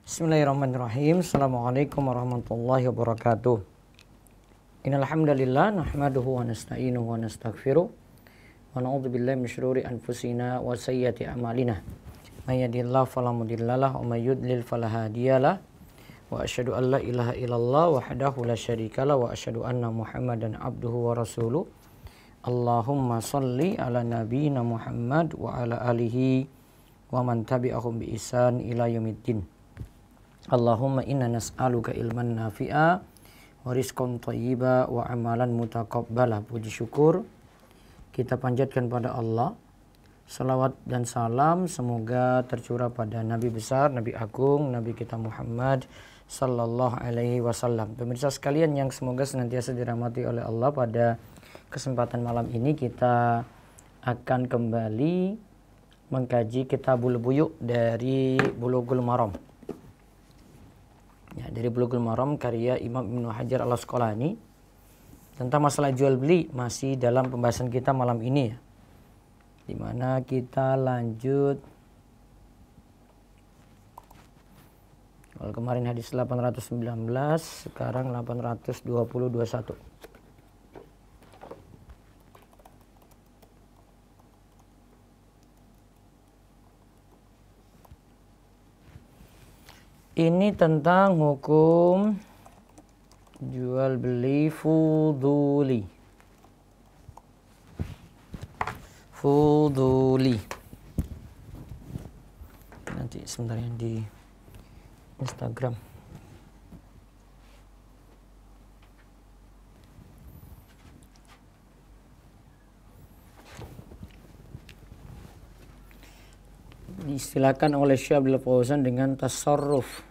Bismillahirrahmanirrahim. Assalamualaikum warahmatullahi wabarakatuh. Innal hamdalillah nahmaduhu wa nasta'inuhu wa nastaghfiruh wa na'udzu billahi min syururi anfusina wa sayyiati a'malina. May yahdihillahu fala mudhillalah wa may yudlil fala hadiyalah. Wa asyhadu an la ilaha illallah wahdahu la syarikalah wa asyhadu anna Muhammadan abduhu wa rasuluh. Allahumma shalli ala nabiyyina Muhammad wa ala alihi wa man tabi'ahum bi ihsan ila yaumiddin. Allahumma inna nas'aluka ilman nafi'a wa rizqan thayyiba wa amalan mutaqabbala. Puji syukur kita panjatkan pada Allah. Salawat dan salam semoga tercurah pada Nabi besar, Nabi agung, Nabi kita Muhammad sallallahu alaihi wasallam. Pemirsa sekalian yang semoga senantiasa dirahmati oleh Allah, pada kesempatan malam ini kita akan kembali mengkaji Kitabul Buyu' dari Bulughul Maram. Ya, dari Bulughul Maram karya Imam Ibnu Hajar Al-Asqalani, tentang masalah jual beli masih dalam pembahasan kita malam ini ya. Dimana kita lanjut kalau kemarin hadis 819, sekarang 820-21. Ini tentang hukum jual beli fuduli. Nanti sebentar ya di Instagram. Diistilahkan oleh Syekh Abdul Fauzan dengan tasarruf.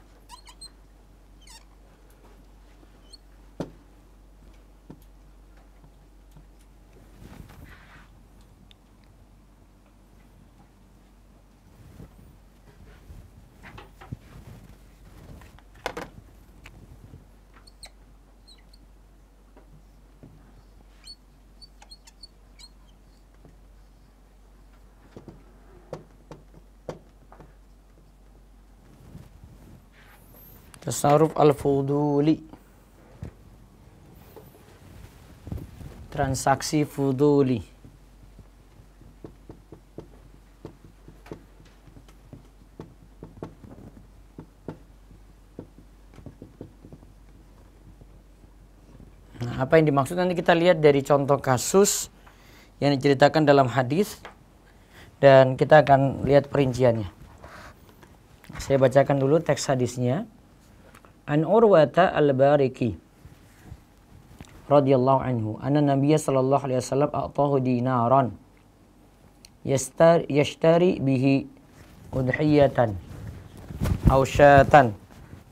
Tasarruf al-fuduli, transaksi fuduli. Nah, apa yang dimaksud nanti kita lihat dari contoh kasus yang diceritakan dalam hadis, dan kita akan lihat perinciannya. Saya bacakan dulu teks hadisnya. An Urwata al-Bariki radhiyallahu anhu anna Nabiy sallallahu alaihi wasallam a'tahu dinaran yashtari bihi udhiyatan aw syatan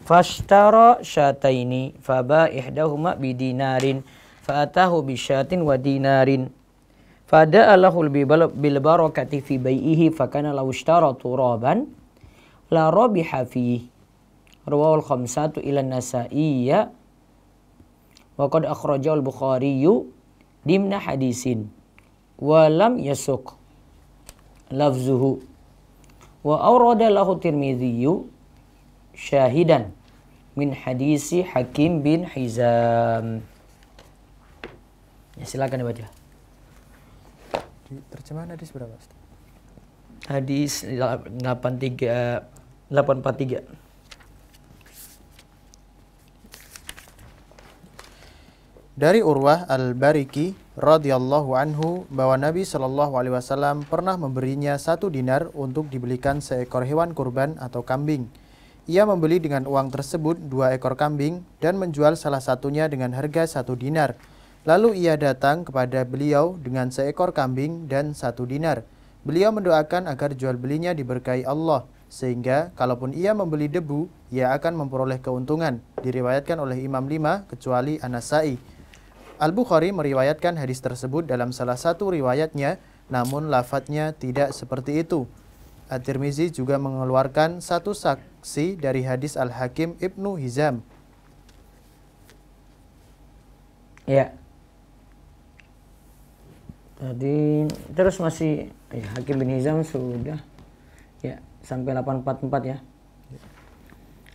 fashtara syataini faba ihdahuma bidinarin fa'atahu bisyatin wa dinarin fada'alahu bil barakati fi bai'ihi fakana law ishtara turaban la rabiha fihi. Rawahul khamsatu ila Nasa'iyya wa qad akhrajahu al-Bukhari dimna hadisin wa lam yasuq lafzuhu wa awrada lahu Tirmidzi syahidan min hadisi Hakim bin Hizam. Ya, silakan dibaca. Terjemahan hadis berapa, Ustaz? Hadis 843. Dari Urwah al-Bariki radhiyallahu anhu bahwa Nabi Shallallahu alaihi wasallam pernah memberinya 1 dinar untuk dibelikan seekor hewan kurban atau kambing. Ia membeli dengan uang tersebut 2 ekor kambing dan menjual salah satunya dengan harga 1 dinar. Lalu ia datang kepada beliau dengan seekor kambing dan 1 dinar. Beliau mendoakan agar jual belinya diberkahi Allah, sehingga kalaupun ia membeli debu, ia akan memperoleh keuntungan. Diriwayatkan oleh Imam 5 kecuali An-Nasa'i. Al-Bukhari meriwayatkan hadis tersebut dalam salah satu riwayatnya, namun lafadznya tidak seperti itu. At-Tirmidzi juga mengeluarkan 1 saksi dari hadis Al-Hakim Ibnu Hizam. Ya. Tadi terus masih ya, Hakim bin Hizam sudah ya sampai 844 ya.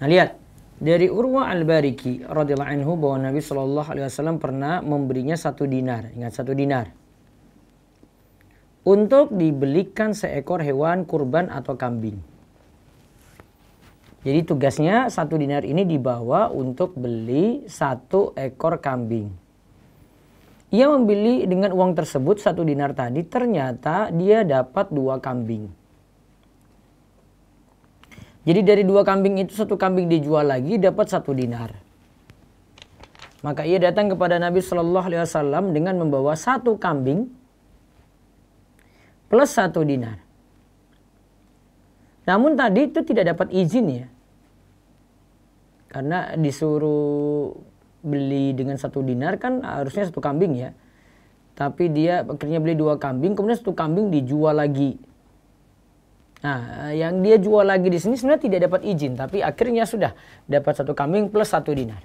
Nah lihat, dari Urwah Al-Bariki radhiyallahu anhu bahwa Nabi SAW pernah memberinya 1 dinar. Ingat, 1 dinar. Untuk dibelikan seekor hewan kurban atau kambing. Jadi tugasnya 1 dinar ini dibawa untuk beli 1 ekor kambing. Ia membeli dengan uang tersebut 1 dinar tadi, ternyata dia dapat 2 kambing. Jadi dari 2 kambing itu 1 kambing dijual lagi dapat 1 dinar. Maka ia datang kepada Nabi SAW dengan membawa 1 kambing plus 1 dinar. Namun tadi itu tidak dapat izin ya. Karena disuruh beli dengan 1 dinar kan harusnya 1 kambing ya. Tapi dia akhirnya beli 2 kambing, kemudian 1 kambing dijual lagi. Nah, yang dia jual lagi di sini sebenarnya tidak dapat izin, tapi akhirnya sudah dapat 1 kambing plus 1 dinar.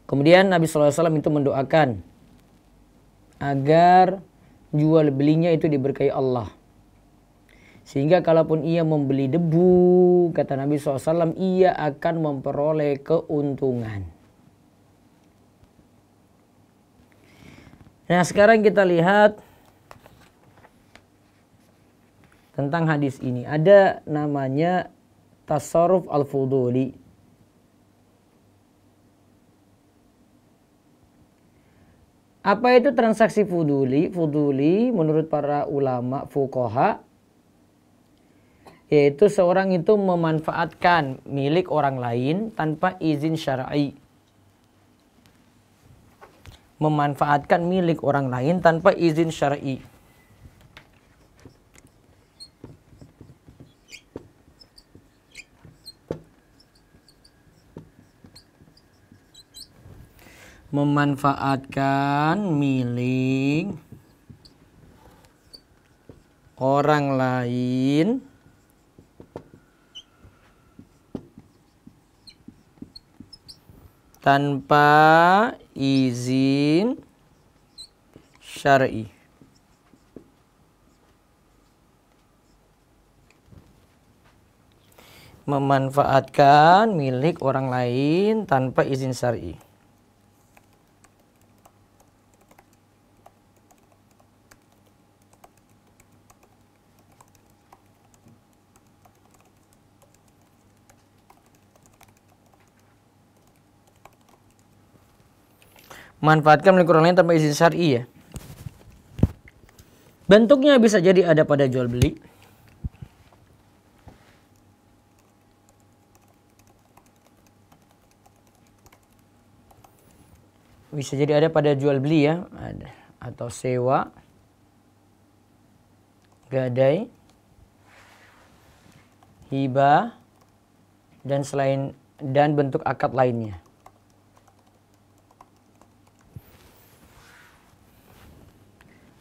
Kemudian Nabi SAW itu mendoakan agar jual belinya itu diberkahi Allah. Sehingga kalaupun ia membeli debu, kata Nabi SAW, ia akan memperoleh keuntungan. Nah sekarang kita lihat tentang hadis ini. Ada namanya tasarruf al-fuduli. Apa itu transaksi fuduli? Fuduli menurut para ulama fuqaha, yaitu seorang itu memanfaatkan milik orang lain tanpa izin syar'i. Memanfaatkan milik orang lain tanpa izin syar'i. Memanfaatkan milik orang lain tanpa izin syar'i. Memanfaatkan milik orang lain tanpa izin syar'i. Manfaatkan milik orang lain tanpa izin syar'i ya. Bentuknya bisa jadi ada pada jual beli. Bisa jadi ada pada jual beli ya, ada atau sewa, gadai, hibah dan bentuk akad lainnya.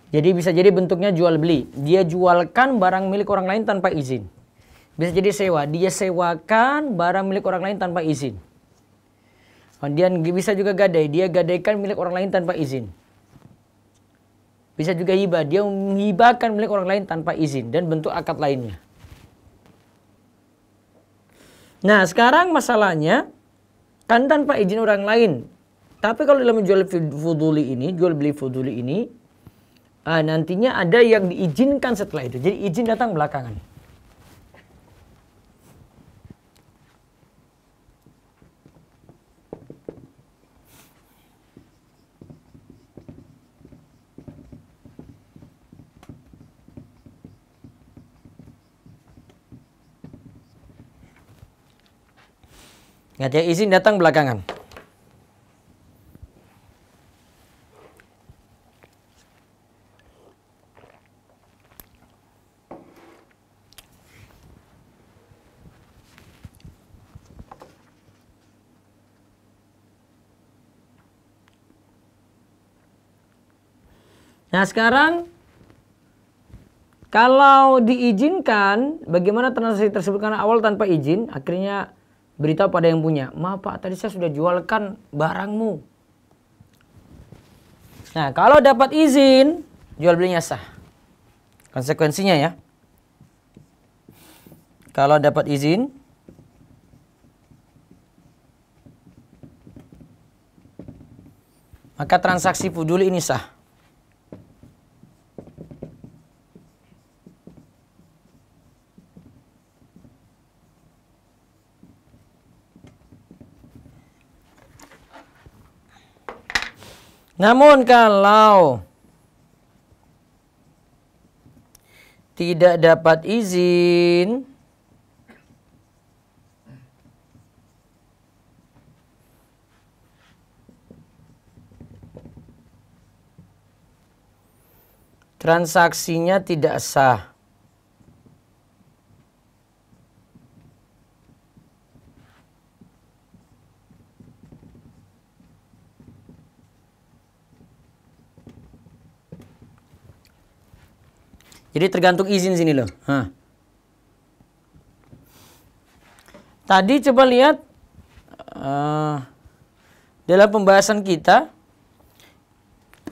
Jadi bisa jadi bentuknya jual beli. Dia jualkan barang milik orang lain tanpa izin. Bisa jadi sewa. Dia sewakan barang milik orang lain tanpa izin. Kemudian bisa juga gadai. Dia gadaikan milik orang lain tanpa izin. Bisa juga hibah. Dia menghibahkan milik orang lain tanpa izin. Dan bentuk akad lainnya. Nah sekarang masalahnya kan tanpa izin orang lain. Tapi kalau dalam jual fuduli ini, jual beli fuduli ini, nantinya ada yang diizinkan setelah itu. Jadi izin datang belakangan. Ingat ya, izin datang belakangan. Nah sekarang kalau diizinkan, bagaimana transaksi tersebut karena awal tanpa izin, akhirnya beritahu pada yang punya, maaf Pak, tadi saya sudah jualkan barangmu. Nah kalau dapat izin, jual belinya sah. Konsekuensinya ya, kalau dapat izin, maka transaksi fuduli ini sah. Namun kalau tidak dapat izin, transaksinya tidak sah. Jadi tergantung izin sini loh. Tadi coba lihat dalam pembahasan kita,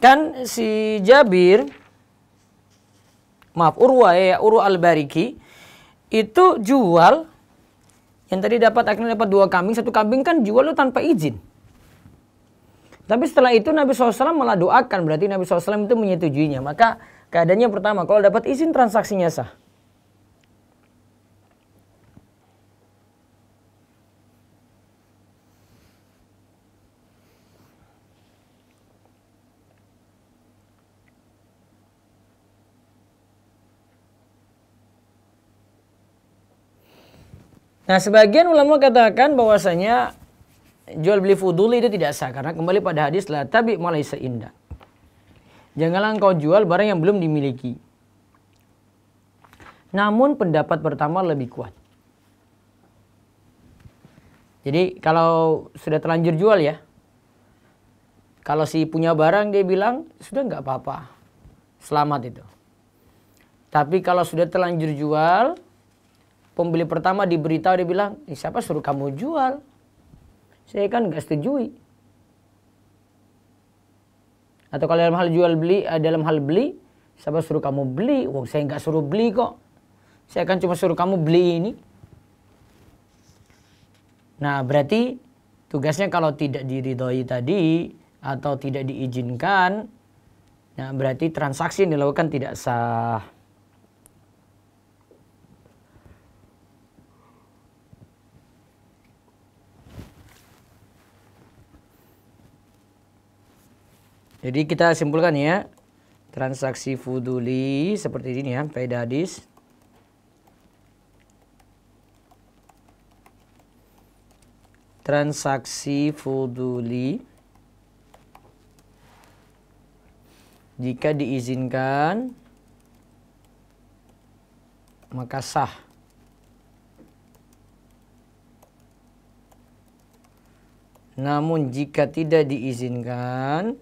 kan si Jabir, Urwa al-Bariki itu jual, yang tadi akhirnya dapat 2 kambing, 1 kambing kan jual itu tanpa izin. Tapi setelah itu Nabi SAW malah doakan, berarti Nabi SAW itu menyetujuinya. Maka keadaannya pertama, kalau dapat izin transaksinya sah. Nah, sebagian ulama katakan bahwasanya jual beli fuduli itu tidak sah karena kembali pada hadis la tabi ma laysa indak. Janganlah engkau jual barang yang belum dimiliki. Namun pendapat pertama lebih kuat. Jadi kalau sudah terlanjur jual ya, kalau si punya barang dia bilang sudah nggak apa-apa, selamat itu. Tapi kalau sudah terlanjur jual, pembeli pertama diberitahu, dia bilang, siapa suruh kamu jual? Saya kan nggak setujui. Atau kalau dalam hal beli, siapa suruh kamu beli? Wong saya nggak suruh beli kok. Saya kan cuma suruh kamu beli ini. Nah, berarti tugasnya kalau tidak diridhoi tadi atau tidak diizinkan, nah berarti transaksi yang dilakukan tidak sah. Jadi kita simpulkan ya, transaksi fuduli seperti ini ya, faedah hadis. Transaksi fuduli jika diizinkan maka sah. Namun jika tidak diizinkan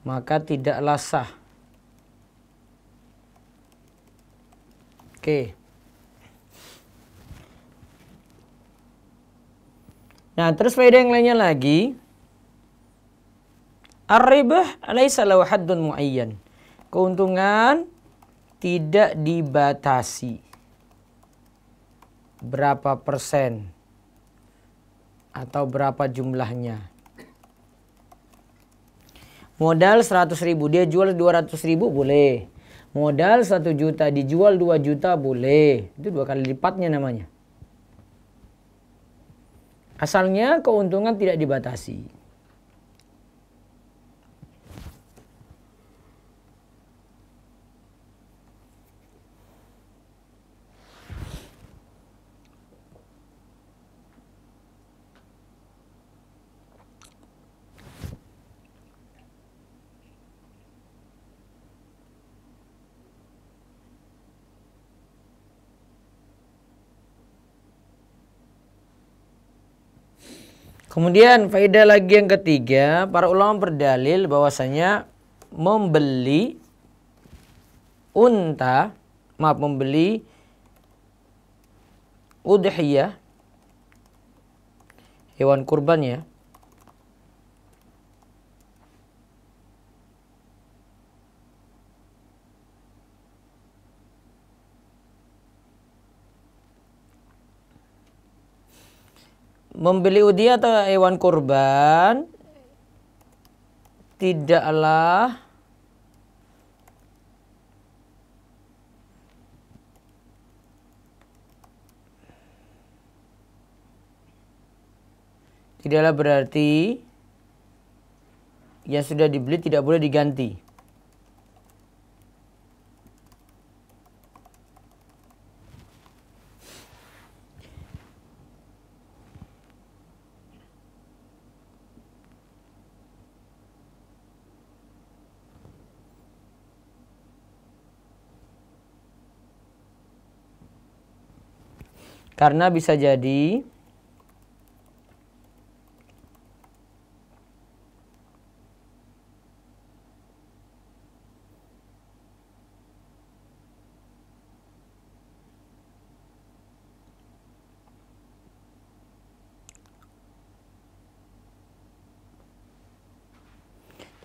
maka tidaklah sah. Oke. Nah, terus faedah yang lainnya lagi. Ar-ribah laisa lahu haddun muayyan. Keuntungan tidak dibatasi. Berapa persen atau berapa jumlahnya. Modal 100.000, dia jual 200.000 boleh. Modal 1 juta dijual 2 juta boleh. Itu 2 kali lipatnya namanya. Asalnya keuntungan tidak dibatasi. Kemudian faedah lagi yang ketiga, para ulama berdalil bahwasanya membeli udhiyah, hewan kurban ya, membeli udhiyah atau hewan kurban tidaklah berarti yang sudah dibeli tidak boleh diganti. Karena bisa jadi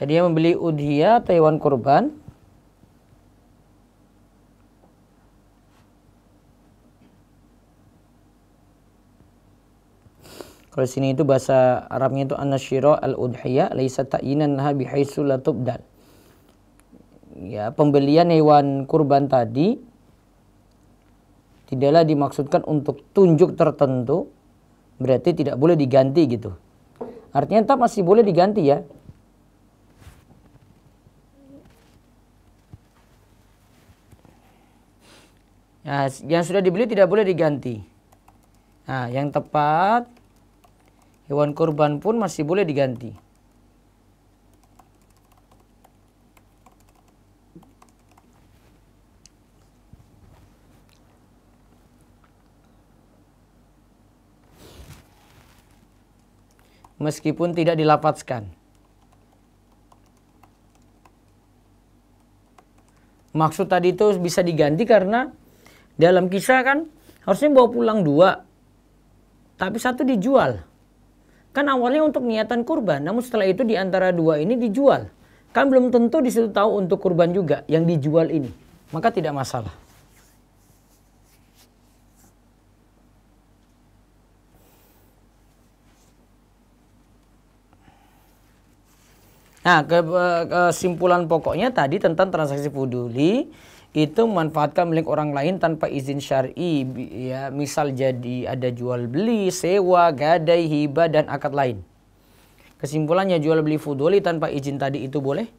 tadi yang membeli udhiyah atau hewan kurban kalau sini itu bahasa Arabnya itu anasyira al-udhiyah laisa ta'yinan laha bihaitsu la tubdal. Ya, pembelian hewan kurban tadi tidaklah dimaksudkan untuk tunjuk tertentu, berarti tidak boleh diganti gitu. Artinya tetap masih boleh diganti ya. Nah, yang sudah dibeli tidak boleh diganti. Nah, yang tepat hewan kurban pun masih boleh diganti. Meskipun tidak dilafadzkan. Maksud tadi itu bisa diganti karena dalam kisah kan harusnya bawa pulang 2, tapi 1 dijual. Kan awalnya untuk niatan kurban, namun setelah itu di antara 2 ini dijual. Kan belum tentu di situ tahu untuk kurban juga yang dijual ini. Maka tidak masalah. Nah, kesimpulan pokoknya tadi tentang transaksi fuduli itu memanfaatkan milik orang lain tanpa izin syar'i, ya, misal jadi ada jual beli, sewa, gadai, hibah dan akad lain. Kesimpulannya jual beli fuduli tanpa izin tadi itu boleh,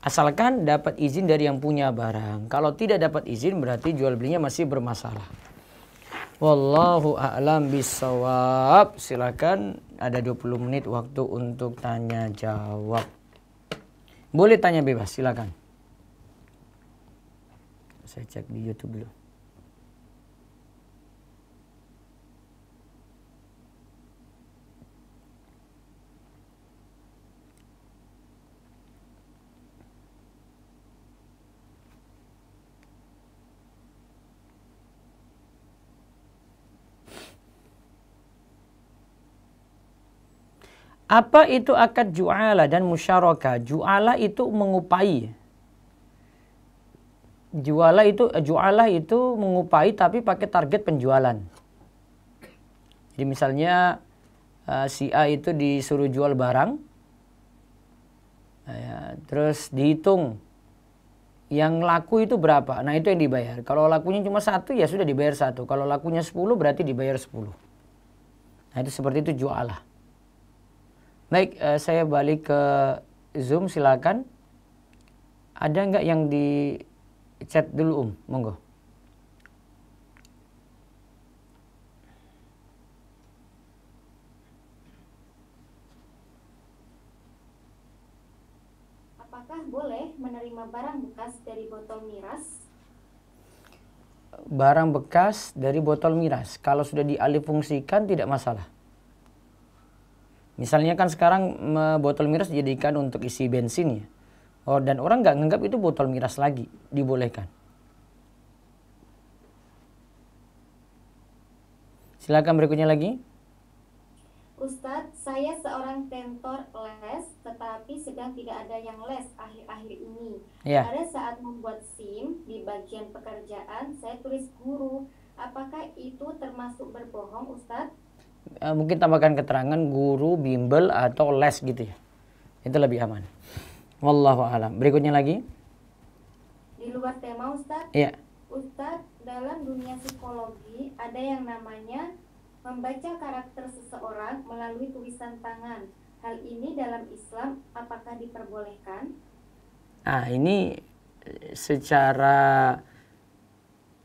asalkan dapat izin dari yang punya barang. Kalau tidak dapat izin berarti jual belinya masih bermasalah. Wallahu a'lam bissawab. Silakan, ada 20 menit waktu untuk tanya jawab. Boleh tanya bebas, silakan. Saya cek di YouTube dulu. Apa itu akad ju'ala dan musyarakah? Ju'ala itu mengupai. Ju'ala itu mengupai tapi pakai target penjualan. Jadi misalnya si A itu disuruh jual barang, ya, terus dihitung yang laku itu berapa. Nah, itu yang dibayar. Kalau lakunya cuma 1 ya sudah dibayar 1. Kalau lakunya 10 berarti dibayar 10. Nah, itu seperti itu ju'ala. Baik, saya balik ke Zoom, silakan. Ada nggak yang di chat dulu, monggo. Apakah boleh menerima barang bekas dari botol miras? Barang bekas dari botol miras, kalau sudah dialihfungsikan tidak masalah. Misalnya kan sekarang botol miras dijadikan untuk isi bensin ya. Dan orang nggak nganggap itu botol miras lagi, dibolehkan. Silakan berikutnya lagi. Ustadz, saya seorang tentor les, tetapi sedang tidak ada yang les akhir-akhir ini. Ya. Pada saat membuat SIM, di bagian pekerjaan saya tulis guru. Apakah itu termasuk berbohong, Ustadz? mungkin tambahkan keterangan guru, bimbel atau les gitu ya. Itu lebih aman. Wallahu a'lam. Berikutnya lagi. Di luar tema Ustadz. Iya. Ustadz, dalam dunia psikologi ada yang namanya membaca karakter seseorang melalui tulisan tangan. Hal ini dalam Islam apakah diperbolehkan? Nah, ini secara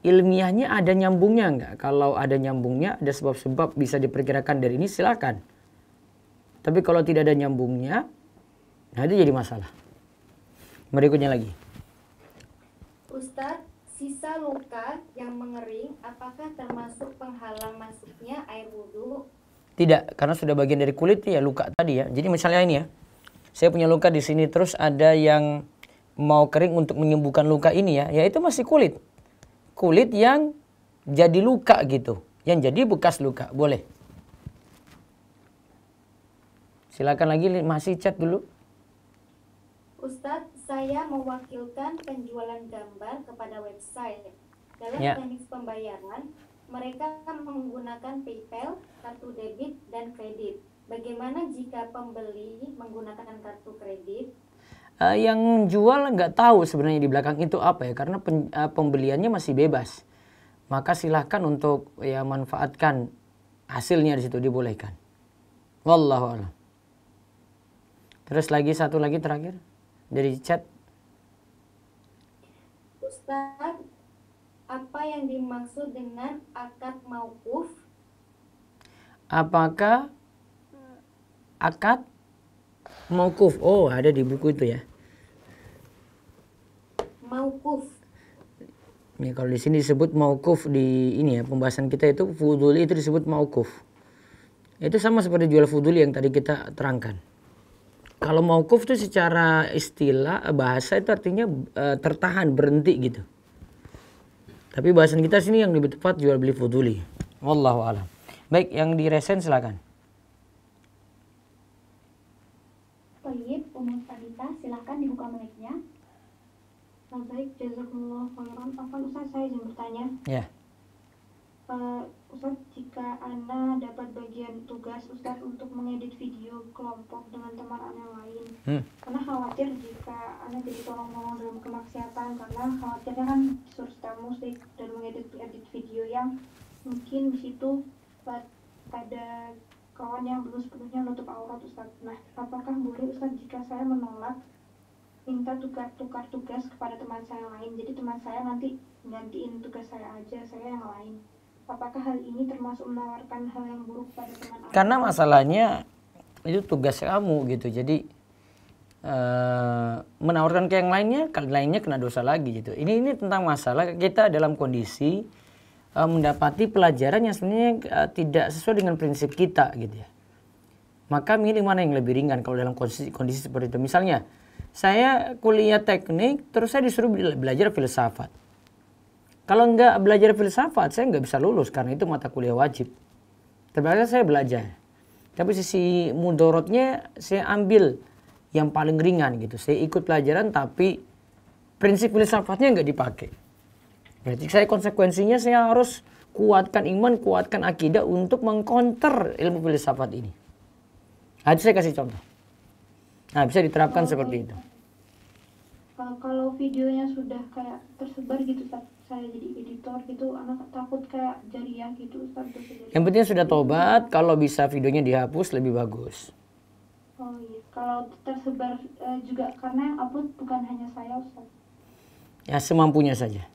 ilmiahnya ada nyambungnya enggak? Kalau ada nyambungnya, ada sebab-sebab bisa diperkirakan dari ini, silakan. Tapi kalau tidak ada nyambungnya, nah itu jadi masalah. Berikutnya lagi. Ustadz, sisa luka yang mengering apakah termasuk penghalang masuknya air wudhu? Tidak, karena sudah bagian dari kulit ya luka tadi ya. Jadi misalnya ini ya, saya punya luka di sini terus ada yang mau kering untuk menyembuhkan luka ini ya itu masih kulit. Kulit yang jadi luka gitu, yang jadi bekas luka, boleh. Silakan lagi, masih chat dulu. Ustadz, saya mewakilkan penjualan gambar kepada website. Dalam teknik pembayaran, mereka menggunakan PayPal, kartu debit, dan kredit. Bagaimana jika pembeli menggunakan kartu kredit? Yang jual nggak tahu sebenarnya di belakang itu apa ya, karena pembeliannya masih bebas. Maka silahkan untuk ya manfaatkan hasilnya di situ, dibolehkan. Wallahu a'lam. Terus lagi satu lagi terakhir dari chat. Ustaz, apa yang dimaksud dengan akad mauquf? Apakah akad mauquf? Oh, ada di buku itu ya. Mauquf. Ya, kalau di sini disebut mauquf di ini ya, pembahasan kita itu fuduli itu disebut mauquf. Itu sama seperti jual fuduli yang tadi kita terangkan. Kalau mauquf itu secara istilah bahasa itu artinya tertahan, berhenti gitu. Tapi bahasan kita sini yang lebih tepat jual beli fuduli. Wallahu a'lam. Baik, yang di resen silakan. Baik, Umum Talita, silakan dibuka mic-nya. Baik, jazakumullah khairan. Apa Ustaz, saya izin bertanya? Ya. Ustaz, jika Anda dapat bagian tugas Ustaz untuk mengedit video kelompok dengan teman Anda lain, karena khawatir jika Anda jadi tolong-menolong dalam kemaksiatan, karena khawatirnya kan disuruh setel musik dan mengedit video yang mungkin di situ ada kawan yang belum sepenuhnya menutup aurat Ustaz. Nah, apakah boleh Ustaz jika saya menolak minta tukar tugas kepada teman saya lain, jadi teman saya nanti gantiin tugas saya aja, saya yang lain? Apakah hal ini termasuk menawarkan hal yang buruk pada teman? Karena masalahnya itu tugas kamu gitu, jadi menawarkan ke yang lainnya kena dosa lagi gitu. Ini tentang masalah kita dalam kondisi mendapati pelajaran yang sebenarnya tidak sesuai dengan prinsip kita gitu ya. Maka milih mana yang lebih ringan kalau dalam kondisi seperti itu. Misalnya saya kuliah teknik terus saya disuruh belajar filsafat. Kalau nggak belajar filsafat saya nggak bisa lulus karena itu mata kuliah wajib. Terpaksa saya belajar. Tapi sisi mudorotnya saya ambil yang paling ringan gitu. Saya ikut pelajaran tapi prinsip filsafatnya nggak dipakai. Berarti saya konsekuensinya saya harus kuatkan iman, kuatkan akidah untuk mengcounter ilmu filsafat ini. Nah, itu saya kasih contoh. Nah, bisa diterapkan seperti itu. Kalau videonya sudah kayak tersebar gitu, saya jadi editor gitu, anak takut kayak jariah gitu, Ustaz. Yang penting sudah tobat, kalau bisa videonya dihapus lebih bagus. Oh iya, kalau tersebar juga karena yang upload bukan hanya saya, Ustaz. Ya, semampunya saja.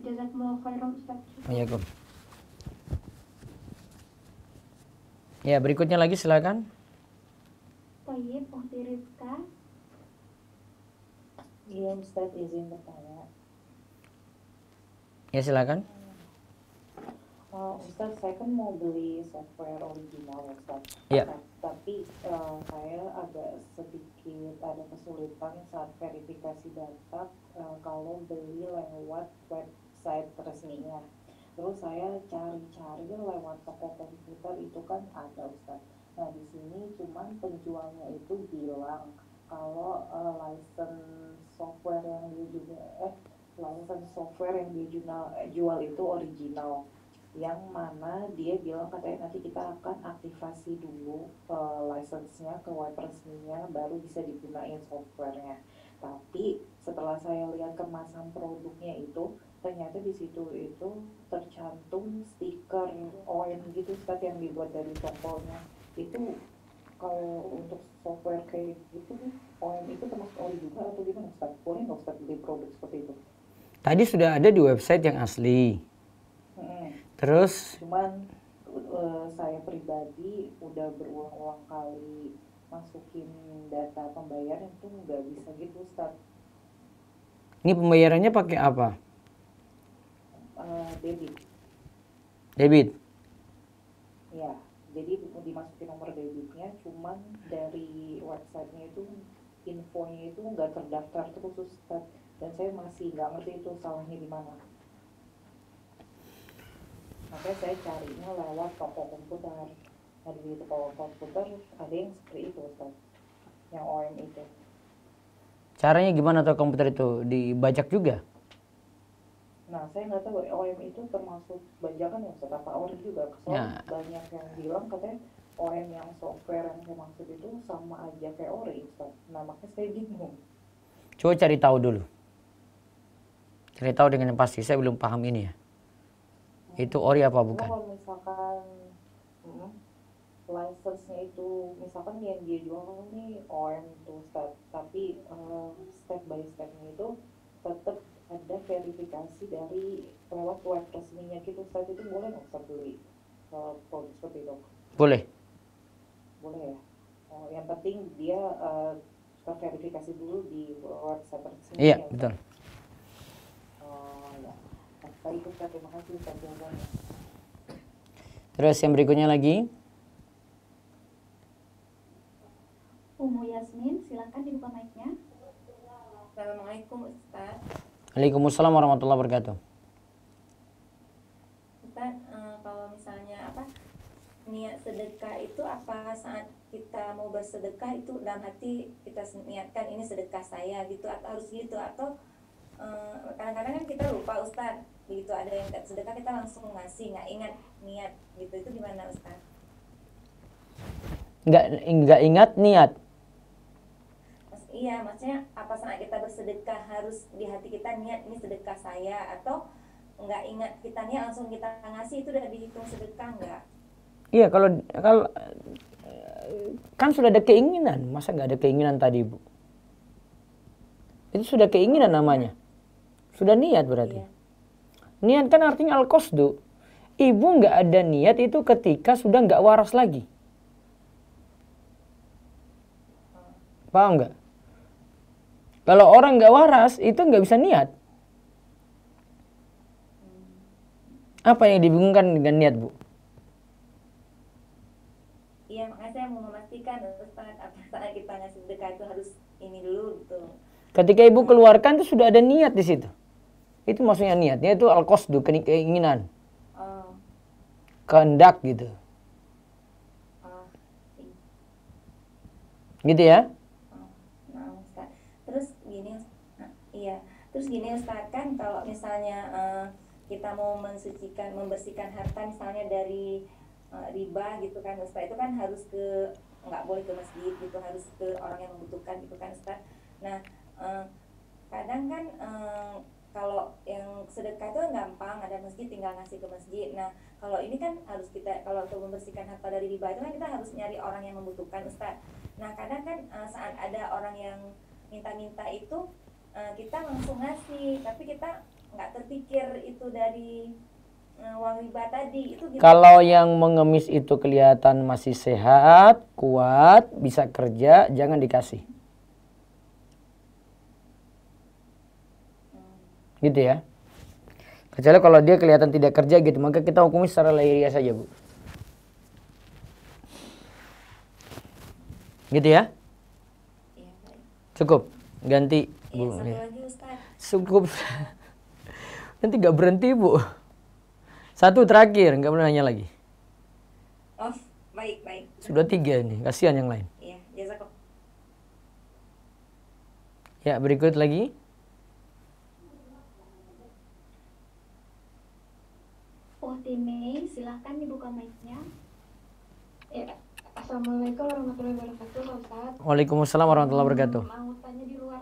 Jazakumullah khairan, Ustaz. Waalaikumsalam. Ya, berikutnya lagi silakan. Baik, Ukti Rizka. Iya, Ustaz, izin bertanya. Ya, silakan. Ustaz, saya kan mau beli software original, Ustaz. Ya. Tapi saya agak sedikit ada kesulitan saat verifikasi data kalau beli lewat website resminya. Terus saya cari-cari lewat toko komputer itu kan ada, Ustaz. Nah, di sini cuman penjualnya itu bilang kalau license software yang dia jual itu original. yang mana dia bilang katanya nanti kita akan aktivasi dulu license-nya ke web resminya baru bisa digunain softwarenya. Tapi setelah saya lihat kemasan produknya itu ternyata di situ itu tercantum stiker OEM gitu Ustaz yang dibuat dari sampelnya. Itu kalau untuk software kayak gitu OEM itu termasuk ori juga atau gimana Ustaz? Boleh nggak Ustaz beli produk seperti itu? Tadi sudah ada di website yang asli. Terus Cuman saya pribadi udah berulang-ulang kali masukin data pembayaran itu nggak bisa gitu Ustaz. ini pembayarannya pakai apa? Debit Debit. ya, jadi dimasukin nomor debitnya, cuman dari websitenya itu infonya itu nggak terdaftar terus Ustaz, dan saya masih nggak ngerti itu salahnya di mana. Makanya saya carinya lewat toko komputer. Nah di toko komputer ada yang seperti itu Ustaz, yang OEM itu. Caranya gimana tuh komputer itu? Dibajak juga? Nah saya nggak tahu OEM itu termasuk bajakan ya Ustaz, apa ori juga? Soalnya banyak yang bilang katanya OEM yang software yang saya maksud itu sama aja kayak ori Ustaz. Nah makanya saya bingung. Coba cari tahu dulu. Cari tahu dengan yang pasti, saya belum paham ini ya. Itu ori apa bukan? Kalau misalkan license-nya itu misalkan yang dia jual nih OEM tuh Ustaz, tapi step by step-nya itu tetap ada verifikasi dari lewat web resminya gitu Ustaz. Itu boleh nggak Ustaz beli produk seperti itu? Boleh. Boleh ya. Yang penting dia terverifikasi dulu di website resmi. Iya, betul. Ya. Baik Ustaz, terima kasih Ustaz jawabannya. Terus yang berikutnya lagi. Umu Yasmin, silakan dibuka mic-nya. Assalamualaikum Ustaz. Waalaikumsalam warahmatullahi wabarakatuh. Ustaz, kalau misalnya niat sedekah itu apa saat kita mau bersedekah itu dalam hati kita niatkan ini sedekah saya gitu, atau harus gitu, atau kadang-kadang kan kita lupa Ustaz, begitu ada yang sedekah kita langsung ngasih, nggak ingat niat gitu, itu gimana Ustaz? Nggak ingat niat. Iya, maksudnya apa saat kita bersedekah harus di hati kita niat ini sedekah saya, atau nggak ingat kita niat langsung kita ngasih, itu udah dihitung sedekah nggak? Iya, kalau kan sudah ada keinginan, masa nggak ada keinginan tadi Bu? Itu sudah keinginan namanya, sudah niat berarti. Iya. Niat kan artinya al-qasdu. Ibu nggak ada niat itu ketika sudah nggak waras lagi. Paham nggak? Kalau orang nggak waras itu nggak bisa niat. Apa yang dibingungkan dengan niat Bu? Iya, makanya saya mau memastikan Ustaz, apa saat kita ngasih sedekah itu harus ini dulu gitu. Ketika ibu keluarkan itu sudah ada niat di situ. Itu maksudnya niatnya itu al-qasdu, keinginan. Oh. Kehendak gitu. Oh. Gitu ya? Nah, Ustaz. Terus gini Ustaz, kan kalau misalnya kita mau membersihkan harta misalnya dari riba gitu kan Ustaz, itu kan harus nggak boleh ke masjid gitu, harus ke orang yang membutuhkan gitu kan Ustaz. Nah, kadang kan kalau yang sedekah itu gampang, ada masjid tinggal ngasih ke masjid. Nah, kalau ini kan harus kalau untuk membersihkan harta dari riba itu kan kita harus nyari orang yang membutuhkan Ustaz. Nah, kadang kan saat ada orang yang minta-minta itu kita langsung ngasih, tapi kita nggak terpikir itu dari uang riba tadi. Itu gimana? Kalau yang mengemis itu kelihatan masih sehat, kuat, bisa kerja, jangan dikasih. Gitu ya. Kecuali kalau dia kelihatan tidak kerja gitu, maka kita hukumi secara lahiriah saja Bu. Gitu ya. Iya, baik. Cukup. Ganti Bu. Satu lagi Ustaz. Cukup. Nanti gak berhenti Bu. Satu terakhir, gak boleh nanya lagi. Oh, baik. Sudah 3 nih, kasihan yang lain. Iya, jazakallah. Ya, berikut lagi. Kartini, silahkan dibuka mic-nya. Ya, Assalamualaikum warahmatullahi wabarakatuh, Pak Ustadz. Waalaikumsalam warahmatullahi wabarakatuh. Mau tanya di luar,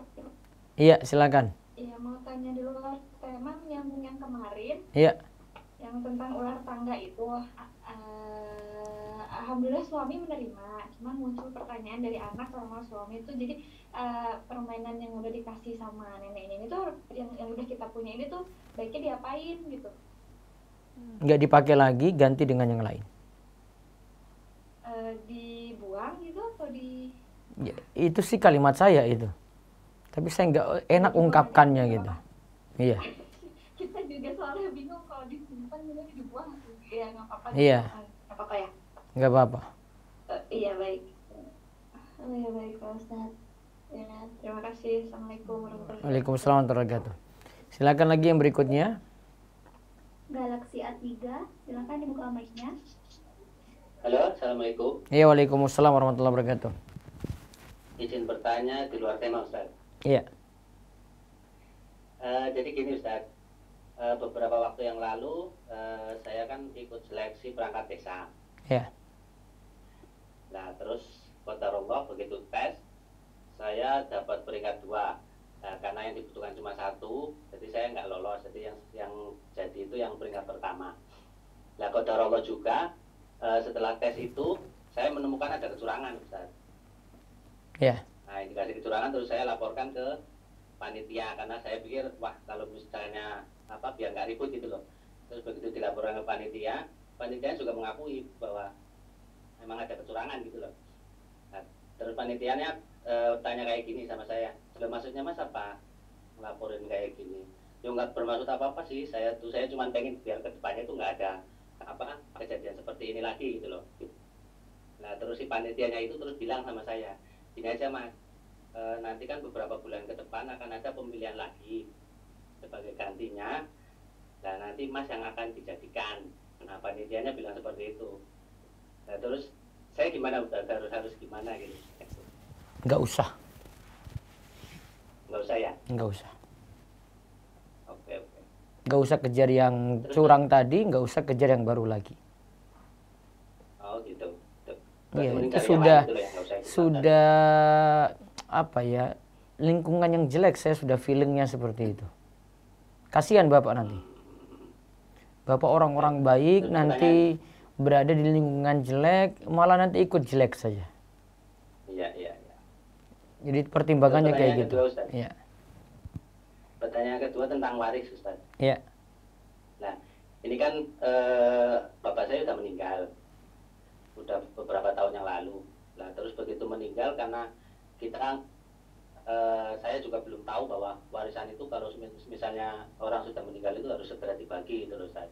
Iya, silakan. iya mau tanya di luar tema yang kemarin, Iya. yang tentang ular tangga itu. Alhamdulillah suami menerima, cuman muncul pertanyaan dari anak sama suami itu, jadi permainan yang udah dikasih sama nenek ini tuh yang udah kita punya ini tuh baiknya diapain gitu? Nggak dipakai lagi, ganti dengan yang lain. Dibuang gitu atau di? Ya, itu sih kalimat saya itu. Tapi saya nggak enak ungkapkannya gitu. Iya. Kita juga soalnya bingung kalau disimpan juga dibuang. Ya nggak apa-apa. Iya. Nggak apa-apa ya. Nggak apa-apa. Iya baik. Oh iya baik Pak Ustadz. Ya terima kasih. Assalamualaikum warahmatullahi wabarakatuh. Waalaikumsalam warahmatullahi wabarakatuh. Silakan lagi yang berikutnya. Galaxy A3, silakan dibuka mic-nya. Halo, Assalamualaikum. Iya, waalaikumsalam warahmatullahi wabarakatuh. Izin bertanya di luar tema, Ustaz. Iya. Jadi gini, Ustaz. Beberapa waktu yang lalu, saya kan ikut seleksi perangkat desa. Iya. Nah, terus qadarullah begitu tes, saya dapat peringkat 2. Nah, karena yang dibutuhkan cuma 1, jadi saya nggak lolos. Jadi yang jadi itu yang peringkat pertama. Nah, qadarullah juga, setelah tes itu, saya menemukan ada kecurangan, Ustaz. Iya. Nah, indikasi kecurangan terus saya laporkan ke panitia, karena saya pikir, wah kalau misalnya biar nggak ribut gitu loh. Terus begitu dilaporkan ke panitia, panitia juga mengakui bahwa memang ada kecurangan gitu loh. Nah, terus panitianya tanya kayak gini sama saya, maksudnya Mas apa ngelaporin kayak gini? Ya nggak bermaksud apa-apa sih, saya cuma pengen biar kedepannya itu nggak ada kejadian seperti ini lagi gitu loh. Nah, terus si panitianya itu terus bilang sama saya, gini aja Mas, nanti kan beberapa bulan ke depan akan ada pemilihan lagi sebagai gantinya. Nah, nanti Mas yang akan dijadikan. Nah, panitianya bilang seperti itu. Nah, terus saya gimana, harus gimana gitu? Nggak usah. Nggak usah ya? Nggak usah. Oke. Nggak usah kejar yang curang tadi, nggak usah kejar yang baru lagi. Oh gitu. Iya, itu sudah apa ya, lingkungan yang jelek, saya sudah feelingnya seperti itu. Kasihan Bapak nanti. Bapak orang-orang baik nanti berada di lingkungan jelek, malah nanti ikut jelek saja. Iya. Jadi pertimbangannya kayak gitu. Iya. Pertanyaan kedua tentang waris, Ustaz. Iya. Nah, ini kan bapak saya sudah meninggal, udah beberapa tahun yang lalu. Nah, terus begitu meninggal, karena saya juga belum tahu bahwa warisan itu kalau misalnya orang sudah meninggal itu harus segera dibagi terus, Ustaz.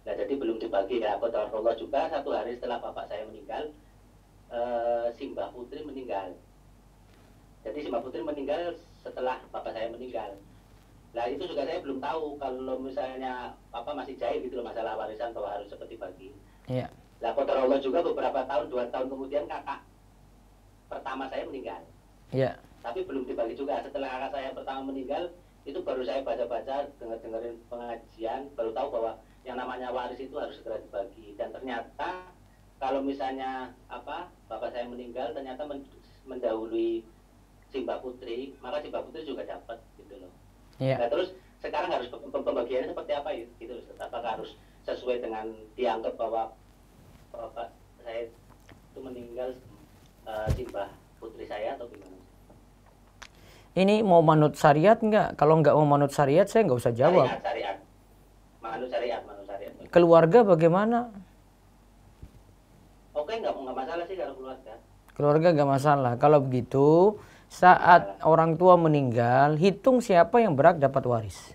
Nah, jadi belum dibagi ya. Qadarullah juga 1 hari setelah bapak saya meninggal, si Mbah Putri meninggal. Jadi si Mbah Putri meninggal setelah bapak saya meninggal. Nah, itu juga saya belum tahu kalau misalnya Papa masih jahil gitu loh masalah warisan bahwa harus seperti bagi. Iya. Nah, qadarullah juga beberapa tahun, 2 tahun kemudian kakak pertama saya meninggal. Iya. Tapi belum dibagi juga. Setelah kakak saya pertama meninggal, itu baru saya baca-baca, dengerin pengajian, baru tahu bahwa yang namanya waris itu harus segera dibagi. Dan ternyata kalau misalnya bapak saya meninggal ternyata mendahului si Mbak Putri, maka si Mbak Putri juga dapat gitu loh. Iya. Nah, terus sekarang harus pembagiannya seperti apa gitu loh? Apakah harus sesuai dengan dianggap bahwa bapak saya itu meninggal si Mbak Putri saya atau gimana? Ini mau manut syariat nggak? Kalau nggak mau manut syariat, saya nggak usah jawab. Syariat. Manut syariat. Keluarga bagaimana? Oke, nggak masalah sih kalau keluarga. Keluarga nggak masalah. Kalau begitu, saat orang tua meninggal, hitung siapa yang berhak dapat waris.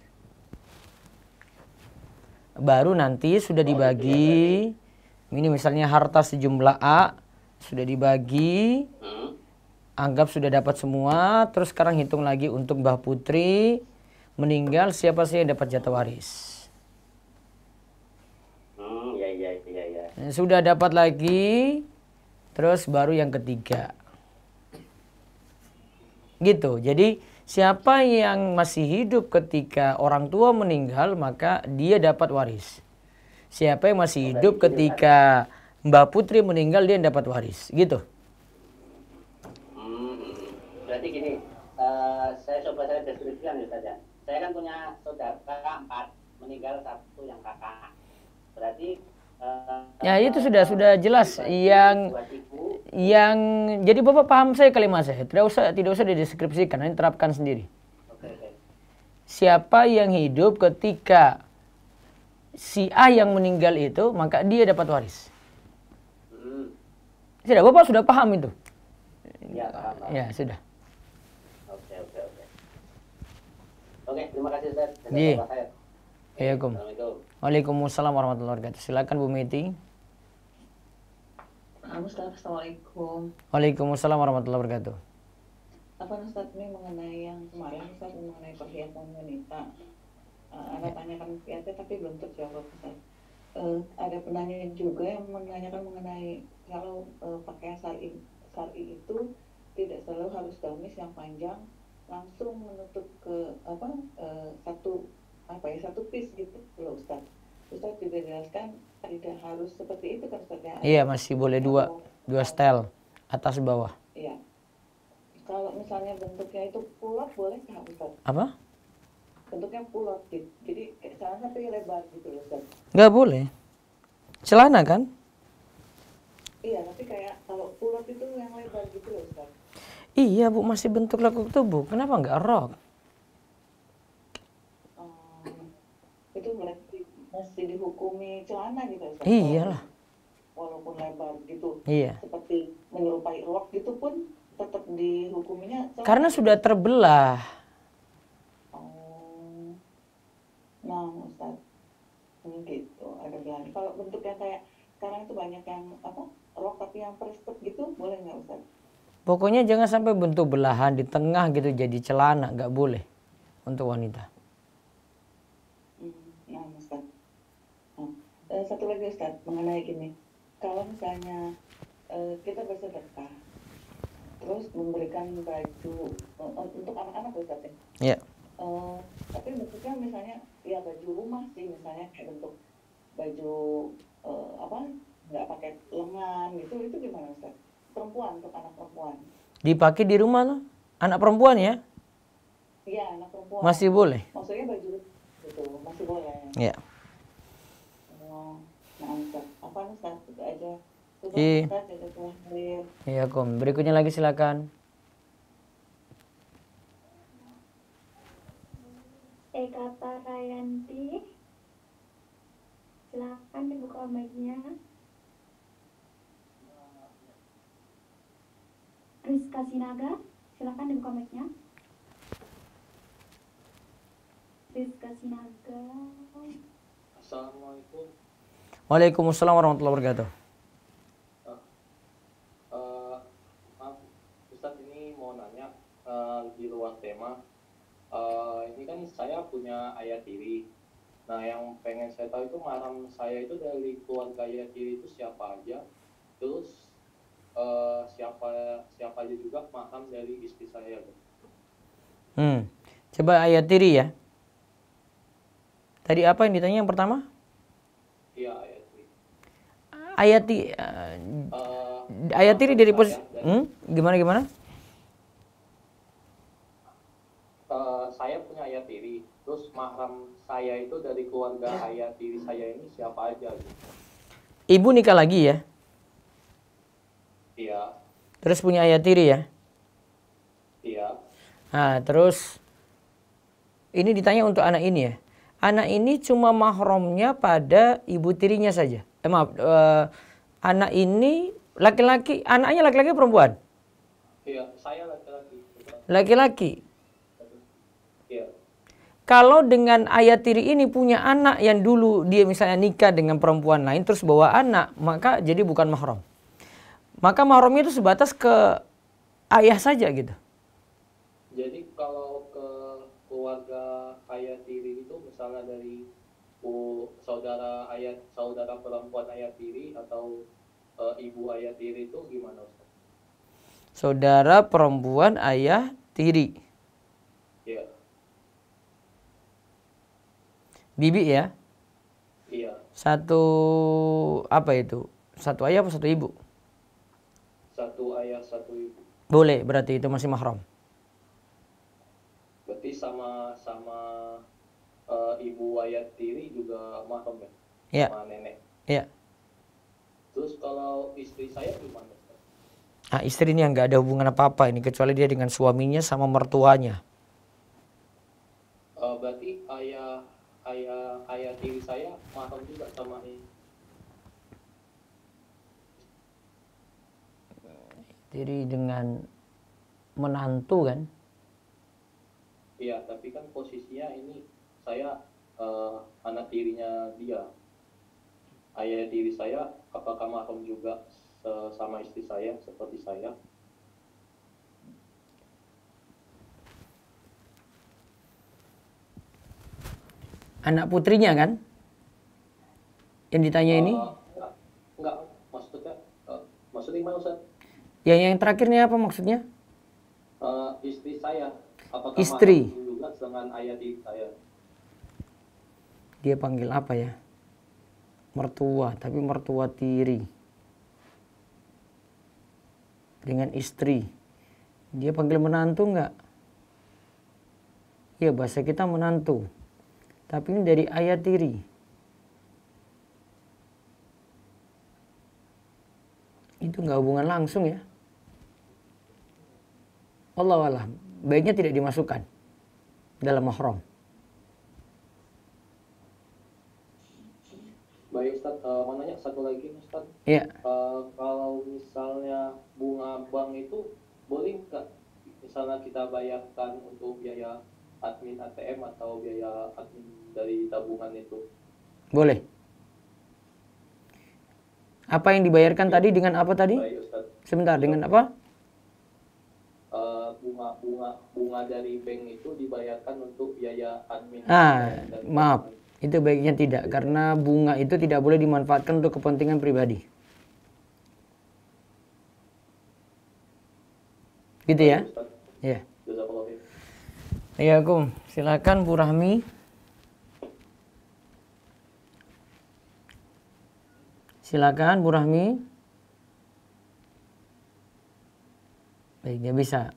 Baru nanti sudah dibagi. Ini misalnya harta sejumlah A sudah dibagi. Anggap sudah dapat semua, terus sekarang hitung lagi untuk Mbah Putri meninggal, siapa sih yang dapat jatah waris. Iya. Sudah dapat lagi, terus baru yang ketiga. Gitu, jadi siapa yang masih hidup ketika orang tua meninggal, maka dia dapat waris. Siapa yang masih hidup ketika Mbak Putri meninggal dia yang dapat waris, gitu. Berarti gini, saya deskripsikan ya saja. Saya kan punya saudara 4, meninggal 1 yang kakak. Berarti ya itu sudah jelas yang jadi Bapak paham saya kalimat saya. Tidak usah dideskripsikan, nanti terapkan sendiri. Siapa yang hidup ketika si A yang meninggal itu, maka dia dapat waris. Sudah, Bapak sudah paham itu? Ya, paham. Ya, sudah. Oke, terima kasih Ustaz. Iya. Assalamualaikum. Waalaikumsalam warahmatullahi wabarakatuh. Silakan Bu Meti. Ustaz, Assalamualaikum. Waalaikumsalam warahmatullahi wabarakatuh. Apa Ustaz ini mengenai yang kemarin Ustaz mengenai perhiasan wanita. Anda tanyakan kiatnya tapi belum terjawab Ustaz. Ada penanya juga yang menanyakan mengenai kalau pakaian syar'i itu tidak selalu harus gamis yang panjang langsung menutup ke satu piece gitu loh Ustaz. Ustaz juga jelaskan tidak harus seperti itu kan Ustaz ya? Iya, masih boleh dua style atas bawah. Iya. Kalau misalnya bentuknya itu pulot boleh nggak Ustaz? Apa? Bentuknya pulot gitu. Jadi kayak celana tapi lebar gitu loh Ustaz. Nggak boleh. Celana kan? Iya, tapi kayak kalau pulot itu yang lebar gitu loh Ustaz. Iya Bu, masih bentuk lekuk tubuh. Kenapa nggak rok? Itu masih dihukumi celana gitu Ustaz. Iyalah. Walaupun lebar gitu. Iya. Seperti menyerupai rok gitu pun tetap dihukuminya celana. Karena sudah terbelah. Nah Ustaz, gitu ada bilang. Kalau bentuknya kayak sekarang itu banyak yang rok tapi yang prestep gitu boleh nggak Ustaz? Pokoknya jangan sampai bentuk belahan di tengah gitu jadi celana, nggak boleh untuk wanita. Nah Ustaz, satu lagi Ustaz mengenai gini, kalau misalnya kita bersedekah, terus memberikan baju untuk anak-anak Ustaz ya? Iya. Tapi bentuknya misalnya ya baju rumah sih misalnya kayak bentuk baju nggak pakai lengan gitu, itu gimana Ustaz? Perempuan, untuk anak perempuan. Dipakai di rumah loh. Anak perempuan ya? Iya, anak perempuan. Masih boleh. Maksudnya baju gitu, masih boleh. Iya. Nah Ustaz, apa Ustaz? Itu aja. Iya. Ustaz, Iya Kom. Berikutnya lagi silakan. Kata Rayanti, silakan dibuka mic-nya. Rizka Sinaga, silakan dibuka mic-nya. Rizka Sinaga. Assalamualaikum. Waalaikumsalam warahmatullahi wabarakatuh. Maaf, Ustaz ini mau nanya di luar tema. Ini kan saya punya ayah tiri. Nah, yang pengen saya tahu itu mahram saya itu dari keluarga ayah tiri itu siapa aja. Terus siapa aja juga mahram dari istri saya. Coba ayah tiri ya. Tadi apa yang ditanya yang pertama? Iya, ayah tiri. Ayah tiri dari posisi gimana? Saya punya ayah tiri. Terus mahram saya itu dari keluarga ayah tiri saya ini siapa aja gitu. Ibu nikah lagi ya? Iya. Terus punya ayah tiri ya? Iya. Nah, terus ini ditanya untuk anak ini ya. Anak ini cuma mahramnya pada ibu tirinya saja. Anak ini laki-laki, anaknya laki-laki perempuan? Iya, saya laki-laki. Laki-laki. Iya. Kalau dengan ayah tiri ini punya anak yang dulu dia misalnya nikah dengan perempuan lain terus bawa anak, maka jadi bukan mahram. Maka mahramnya itu sebatas ke ayah saja gitu. Jadi kalau ke keluarga ayah tiri itu misalnya dari saudara perempuan ayah tiri atau ibu ayah tiri itu gimana Ustaz? Saudara perempuan ayah tiri. Iya. Bibi ya? Iya. Satu apa itu? Satu ayah apa satu ibu? Satu ayah, satu ibu. Boleh, berarti itu masih mahram. Berarti sama ibu ayah tiri juga mahram ya? Ya. Sama nenek. Ya. Terus kalau istri saya gimana? Nah, istri ini yang nggak ada hubungan apa-apa ini kecuali dia dengan suaminya sama mertuanya. Berarti ayah tiri saya mahram juga sama ini. Jadi dengan menantu kan? Iya, tapi kan posisinya ini saya anak tirinya dia. Ayah tiri saya apakah mahram juga sama istri saya seperti saya? Anak putrinya kan? Yang ditanya ini? Enggak, maksudnya gimana Ustaz? Yang terakhirnya apa maksudnya? Istri saya, apakah istri mahram juga dengan ayah tiri saya? Dia panggil apa ya? Mertua, tapi mertua tiri. Dengan istri. Dia panggil menantu enggak? Ya bahasa kita menantu. Tapi ini dari ayah tiri. Itu enggak hubungan langsung ya. Wallahu a'lam. Baiknya tidak dimasukkan dalam mahram. Baik Ustaz, mau nanya satu lagi Ustaz. Iya. Kalau misalnya bunga bank itu boleh nggak misalnya kita bayarkan untuk biaya admin ATM atau biaya admin dari tabungan itu? Boleh. Apa yang dibayarkan tadi dengan apa tadi? Baik Ustaz. Sebentar, dengan apa? Bunga dari bank itu dibayarkan untuk biaya admin. Maaf. Itu baiknya tidak, karena bunga itu tidak boleh dimanfaatkan untuk kepentingan pribadi. Gitu ya? Ya. Assalamualaikum. Silakan Bu Rahmi. Silakan Bu Rahmi. Baik, dia bisa.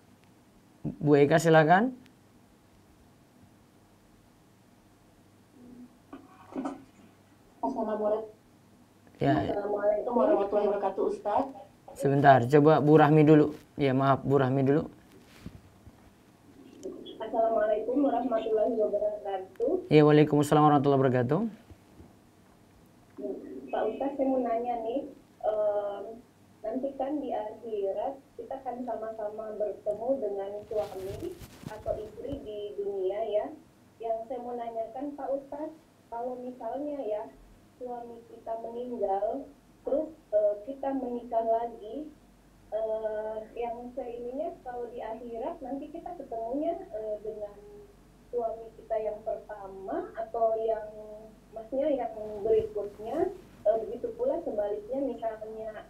Bu Eka silakan. Assalamualaikum warahmatullahi wabarakatuh Ustaz. Sebentar, coba Bu Rahmi dulu. Ya maaf, Bu Rahmi dulu. Assalamualaikum warahmatullahi wabarakatuh. Ya, waalaikumsalam warahmatullahi wabarakatuh. Pak Ustaz, saya mau nanya nih, nanti kan di akhirat kita kan sama-sama bertemu dengan suami atau istri di dunia ya. Yang saya mau nanyakan Pak Ustaz, kalau misalnya ya suami kita meninggal, terus kita menikah lagi, yang saya ininya kalau di akhirat nanti kita ketemunya dengan suami kita yang pertama atau yang maksudnya yang berikutnya, begitu pula sebaliknya misalnya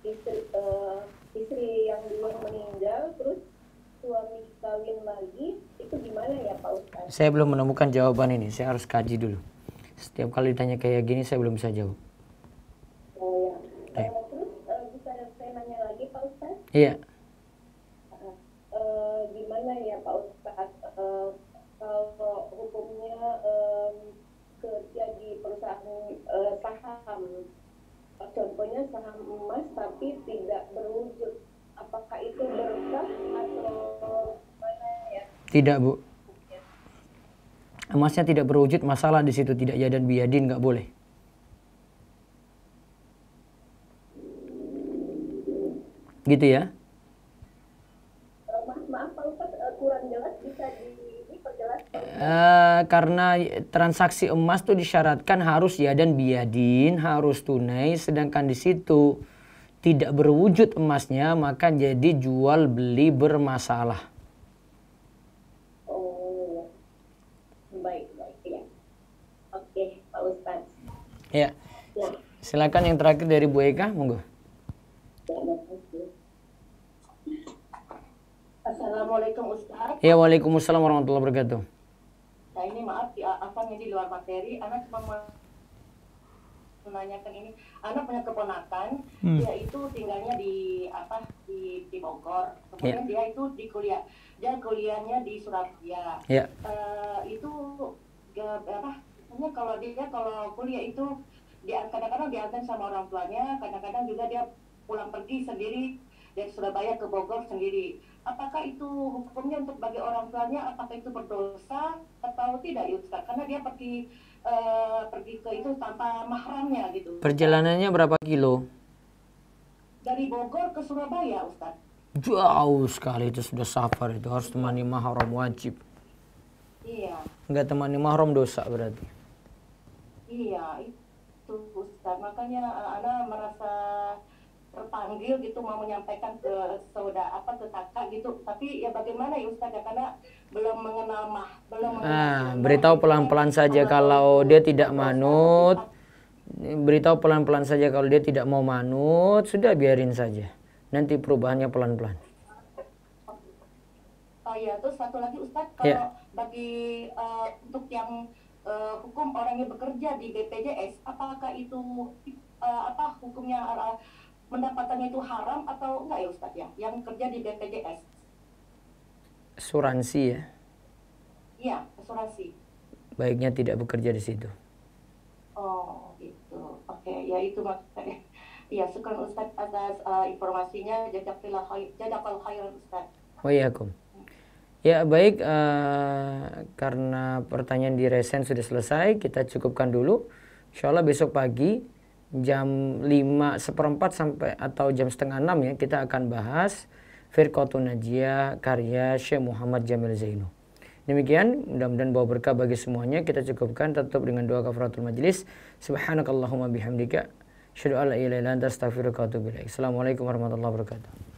istri yang dulu meninggal terus suami kawin lagi, itu gimana ya Pak Ustaz? Saya belum menemukan jawaban ini, saya harus kaji dulu. Setiap kali ditanya kayak gini saya belum bisa jawab. Oh ya. Terus bisa saya nanya lagi Pak Ustaz? Iya. Gimana ya Pak Ustaz, kalau hukumnya kerja di perusahaan saham, contohnya saham emas tapi tidak berwujud, apakah itu berkah atau gimana ya? Tidak Bu. Emasnya tidak berwujud, masalah di situ, tidak yadan biyadin, nggak boleh. Gitu ya? Maaf Pak Ustaz, kurang jelas, bisa diperjelas? Karena transaksi emas tuh disyaratkan harus yadan biyadin, harus tunai, sedangkan di situ tidak berwujud emasnya, maka jadi jual beli bermasalah. Ya. Silakan yang terakhir dari Bu Eka, monggo. Assalamualaikum Ustaz. Ya, waalaikumsalam warahmatullahi wabarakatuh. Nah ini maaf, apa ini di luar materi, anak cuma menanyakan ini. Anak punya keponakan, dia itu tinggalnya di Bogor. Kemudian dia itu di kuliah, dia kuliahnya di Surabaya. Itu kalau kuliah itu kadang-kadang diantar sama orang tuanya, kadang-kadang juga dia pulang pergi sendiri dari Surabaya ke Bogor sendiri. Apakah itu hukumnya untuk bagi orang tuanya, apakah itu berdosa atau tidak ya Ustaz? Karena dia pergi ke itu tanpa mahramnya gitu. Perjalanannya berapa kilo? Dari Bogor ke Surabaya Ustaz. Jauh sekali, itu sudah safar, itu harus temani mahram wajib. Iya. Enggak temani mahram dosa berarti. Iya, itu Ustaz. Makanya Ana merasa terpanggil gitu mau menyampaikan ke ke kakak gitu, tapi ya bagaimana ya Ustaz ya, karena belum mengenal beritahu pelan-pelan saja kalau dia tidak manut, beritahu pelan-pelan saja kalau dia tidak mau manut, sudah biarin saja, nanti perubahannya pelan-pelan. Oh iya, terus satu lagi Ustaz, kalau bagi untuk yang hukum orang yang bekerja di BPJS, apakah itu hukumnya pendapatannya itu haram atau enggak ya Ustaz ya, yang kerja di BPJS? Asuransi ya? Iya, asuransi. Baiknya tidak bekerja di situ. Oh gitu, oke, ya itu maksudnya. Iya, syukur Ustaz atas informasinya. Jazakallahu khairan Ustaz. Waalaikumsalam. Ya baik, karena pertanyaan di resen sudah selesai, kita cukupkan dulu. Insya Allah besok pagi jam 5:15 sampai atau jam 5:30 ya, kita akan bahas Firqatun Najiyah karya Syekh Muhammad Jamil Zainu. Demikian, mudah-mudahan bawa berkah bagi semuanya. Kita cukupkan, tutup dengan doa kafaratul majlis. Subhanakallahumma bihamdika asyhadu an la ilaha illa anta astaghfiruka wa atubu ilaik. Assalamualaikum warahmatullahi wabarakatuh.